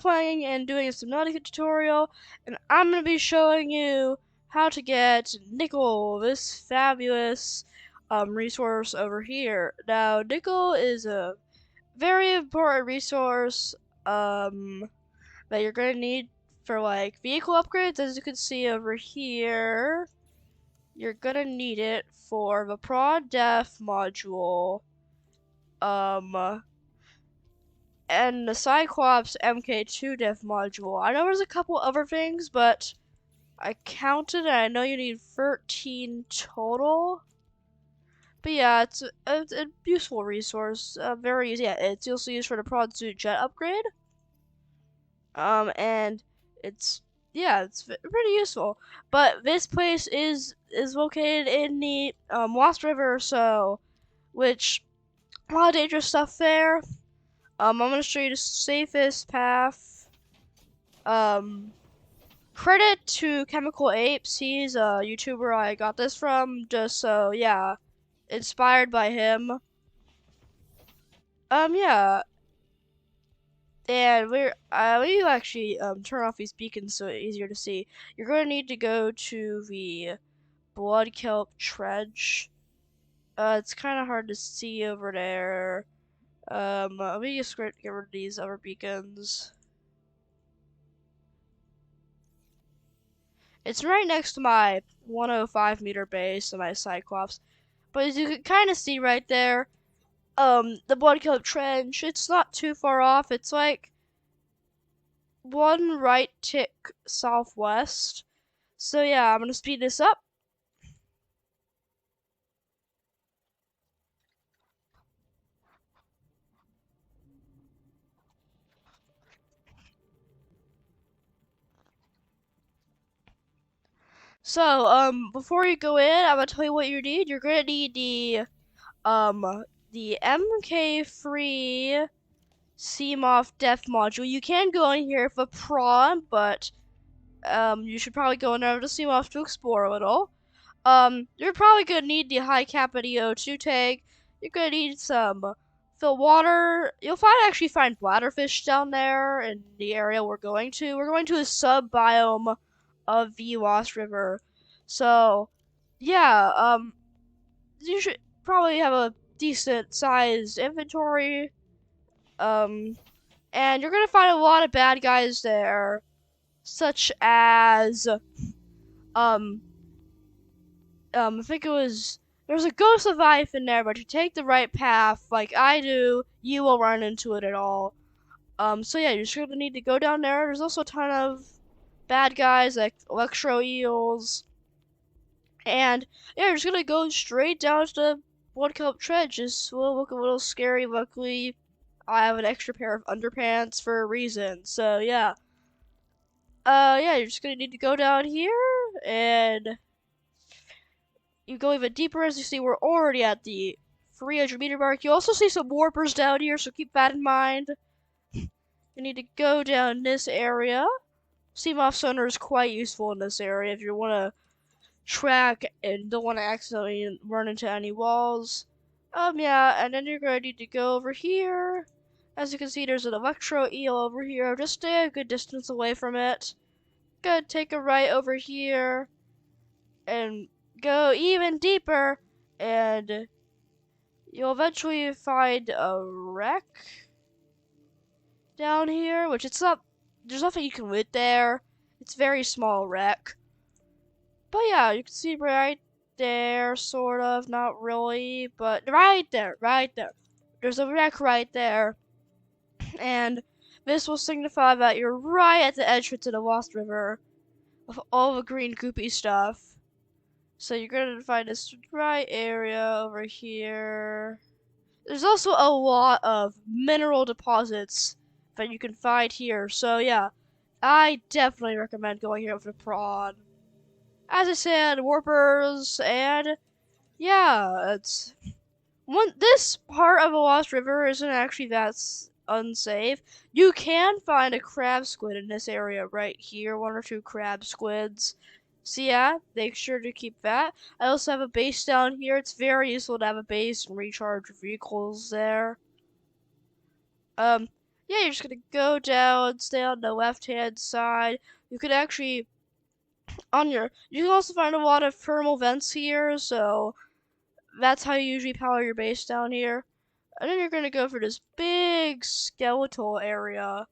playing and doing a Subnautica tutorial, and I'm going to be showing you how to get nickel, this fabulous resource over here. Now, nickel is a very important resource that you're going to need for like vehicle upgrades. As you can see over here, you're going to need it for the prod def module. And the Cyclops MK2 def module. I know there's a couple other things, but I counted and I know you need 13 total. But yeah, it's a useful resource. Very easy. Yeah, it's also used for the prod suit jet upgrade. And it's pretty useful. But this place is located in the Lost River, so which a lot of dangerous stuff there. I'm gonna show you the safest path. Credit to Chemical Apes. He's a YouTuber I got this from. Just so, yeah, inspired by him. Yeah. And we actually turn off these beacons so it's easier to see. You're gonna need to go to the blood kelp dredge. It's kind of hard to see over there. Let me just get rid of these other beacons. It's right next to my 105-meter base and my Cyclops. But as you can kind of see right there, the blood kelp trench, it's not too far off. It's like one right tick southwest. So yeah, I'm gonna speed this up. So, before you go in, I'm gonna tell you what you need. You're gonna need the MK3 Seamoth Def module. You can go in here for prawn, but, you should probably go in there to Seamoth to explore a little. You're probably gonna need the high capacity O2 tank. You're gonna need some fill water. You'll actually find bladderfish down there in the area we're going to. We're going to a sub biome of the Lost River. So, yeah, you should probably have a decent sized inventory. And you're gonna find a lot of bad guys there, such as, I think there's a ghost of life in there, but if you take the right path, like I do, you will run into it at all. So yeah, you're just gonna need to go down there. There's also a ton of bad guys like electro eels. And yeah, you're just gonna go straight down to the blood kelp dredge. This will look a little scary. Luckily, I have an extra pair of underpants for a reason. So yeah. Yeah, you're just gonna need to go down here and you go even deeper. As you see, we're already at the 300-meter mark. You also see some warpers down here, so keep that in mind. You need to go down this area. Seamoth sonar is quite useful in this area if you want to track and don't want to accidentally run into any walls. Yeah, and then you're going to need to go over here. As you can see, there's an electro eel over here. Just stay a good distance away from it. Go take a right over here and go even deeper, and you'll eventually find a wreck down here, which there's nothing you can loot there. It's a very small wreck. But yeah, you can see right there, sort of, not really, but right there. There's a wreck right there. And this will signify that you're right at the entrance to the Lost River with all the green goopy stuff. So you're gonna find this right area over here. There's also a lot of mineral deposits that you can find here. So yeah, I definitely recommend going here with the prawn. As I said, warpers, and yeah, this part of the Lost River isn't actually that unsafe. You can find a crab squid in this area right here, one or two crab squids. So yeah, make sure to keep that. I also have a base down here. It's very useful to have a base and recharge vehicles there. yeah, you're just gonna go down, stay on the left-hand side. You can actually you can also find a lot of thermal vents here, so that's how you usually power your base down here. And then you're gonna go for this big skeletal area.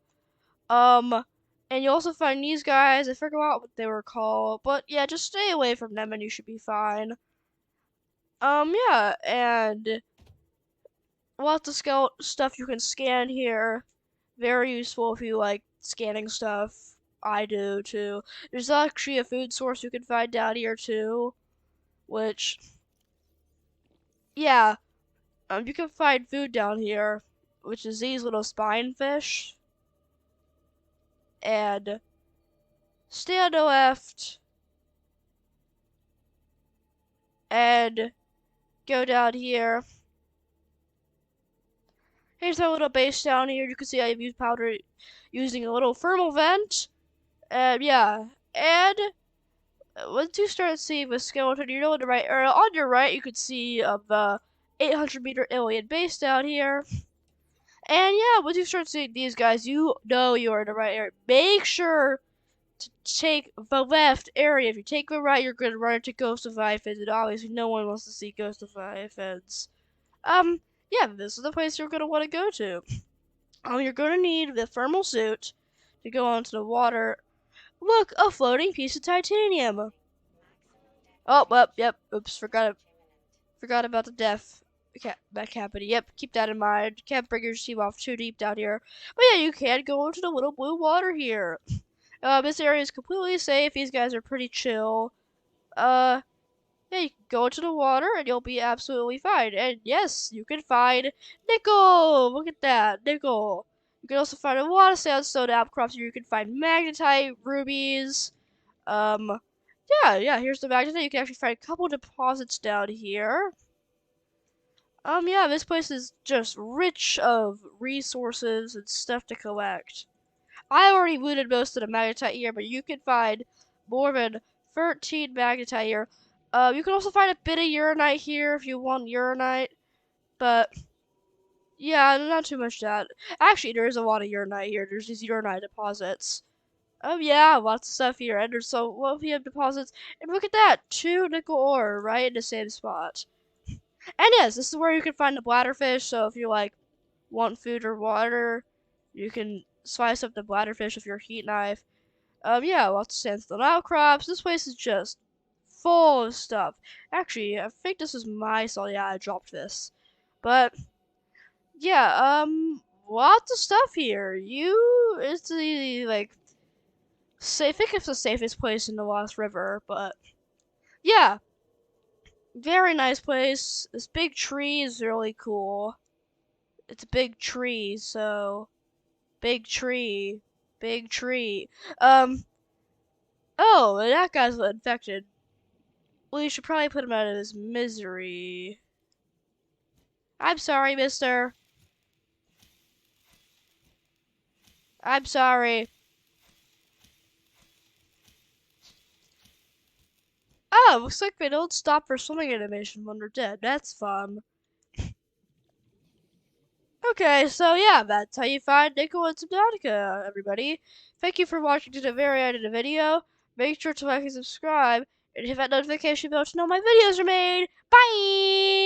Um, and you also find these guys. I forgot what they were called, but yeah, just stay away from them and you should be fine. Yeah, and lots of stuff you can scan here. Very useful if you like scanning stuff. I do too. There's actually a food source you can find down here too, which, yeah, you can find food down here, which is these little spine fish. And stay on the left and go down here. Here's my little base down here. You can see I've used powder using a little thermal vent. Yeah. And once you start seeing the skeleton, you know on the right, or on your right, you can see the 800-meter alien base down here. And yeah, once you start seeing these guys, you know you are in the right area. Make sure to take the left area. If you take the right, you're going to run into Ghost of Iphans, and obviously no one wants to see Ghost of Iphans. Yeah, this is the place you're going to want to go to. You're going to need the thermal suit to go onto the water. Look, a floating piece of titanium. Oh, well, yep. Oops, forgot about the death cavity. Yep, keep that in mind. Can't bring your team off too deep down here. But yeah, you can go into the little blue water here. This area is completely safe. These guys are pretty chill. Yeah, you can go into the water and you'll be absolutely fine. And yes, you can find nickel. Look at that, nickel. You can also find a lot of sandstone outcrops here. You can find magnetite, rubies. Um, yeah. Here's the magnetite. You can actually find a couple deposits down here. Yeah, this place is just rich of resources and stuff to collect. I already looted most of the magnetite here, but you can find more than 13 magnetite here. You can also find a bit of uranite here if you want uranite, but yeah, not too much that. Actually, there is a lot of uranite here. There's these uranite deposits. Yeah, lots of stuff here, and there's some lithium deposits. And look at that, 2 nickel ore right in the same spot. And yes, this is where you can find the bladderfish. So if you like want food or water, you can slice up the bladderfish with your heat knife. Yeah, lots of sandstone outcrops. This place is just full of stuff. Actually, I think this is my salt. Yeah, I dropped this. But yeah, lots of stuff here. It's the like, I think it's the safest place in the Lost River. But yeah, very nice place. This big tree is really cool. It's a big tree, so big tree, big tree. Oh, that guy's infected. Well, you should probably put him out of his misery. I'm sorry, mister. I'm sorry. Oh, looks like they don't stop for swimming animation when they're dead. That's fun. Okay, so yeah, that's how you find nickel and Subnautica, everybody. Thank you for watching to the very end of the video. Make sure to like and subscribe, and hit that notification bell to know my videos are made. Bye!